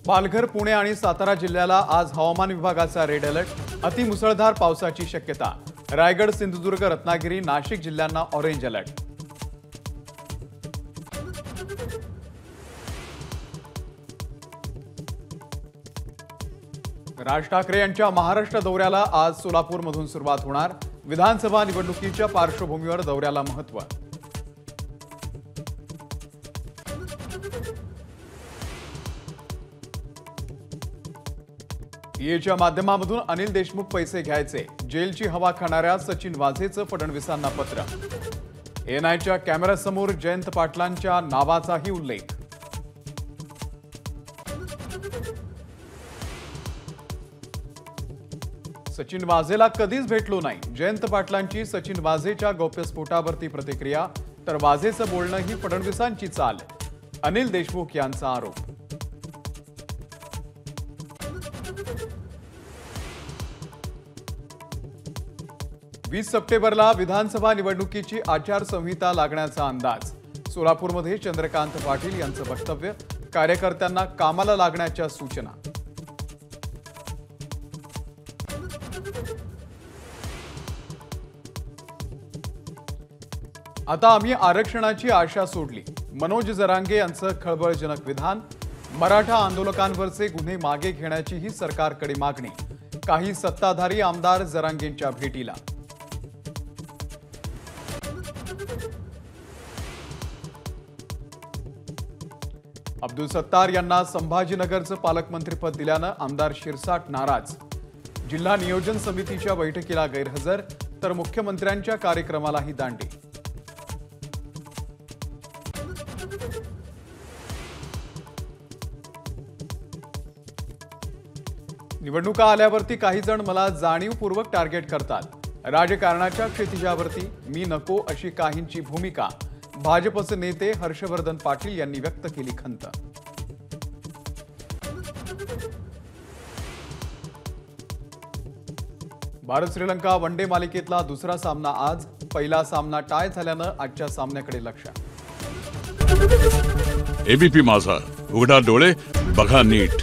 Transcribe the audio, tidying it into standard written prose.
पालघर, पुणे आणि सातारा जिल्ह्याला आज हवामान विभागाचा रेड अलर्ट, अतिमुसळधार पावसाची शक्यता। रायगड, सिंधुदुर्ग, रत्नागिरी, नाशिक जिल्ह्यांना ऑरेंज अलर्ट। राज ठाकरे यांच्या महाराष्ट्र दौऱ्याला आज सोलापूरमधून सुरुवात होणार। विधानसभा निवडणुकीच्या पार्श्वभूमीवर दौऱ्याला महत्त्व। ईएच्या माध्यमातून अनिल देशमुख पैसे घ्यायचे, जेलची हवा खाणाऱ्या सचिन वाझेचं फडणवीसांना पत्र। एएनआयच्या कॅमेऱ्यासमोर जयंत पाटलांच्या नावाचाही उल्लेख। सचिन वाझेला कधीच भेटलो नाही, जयंत पाटलांची सचिन वाझेच्या गौप्यस्फोटावरती प्रतिक्रिया। तर वाझेचं बोलणं ही फडणवीसांची चाल, अनिल देशमुख यांचा आरोप। 20 सप्टेंबरला विधानसभा निवडणुकीची आचारसंहिता लागण्याचा अंदाज। सोलापूरमध्ये चंद्रकांत पाटील यांचं वक्तव्य, कार्यकर्त्यांना कामाला लागण्याच्या सूचना। आता आम्ही आरक्षणाची आशा सोडली, मनोज जरांगे यांचं खळबळजनक विधान। मराठा आंदोलकांवरचे गुन्हे मागे घेण्याचीही सरकारकडे मागणी। काही सत्ताधारी आमदार जरांगेंच्या भेटीला। अब्दुल सत्तार यांना संभाजीनगरचं पालकमंत्रीपद दिल्यानं आमदार शिरसाट नाराज। जिल्हा नियोजन समितीच्या बैठकीला गैरहजर, तर मुख्यमंत्र्यांच्या कार्यक्रमालाही दांडी। निवडणुका आल्यावरती काही जण मला जाणीवपूर्वक टार्गेट करतात। राजकारणाच्या क्षितिजावरती मी नको अशी काहींची भूमिका। भाजपचे नेते हर्षवर्धन पाटील यांनी व्यक्त केली खंत। भारत श्रीलंका वनडे मालिकेतला दुसरा सामना आज। पहिला सामना टाय झाल्यानं आजच्या सामन्याकडे लक्ष। एबीपी माझा, उघडा डोळे बघा नीट।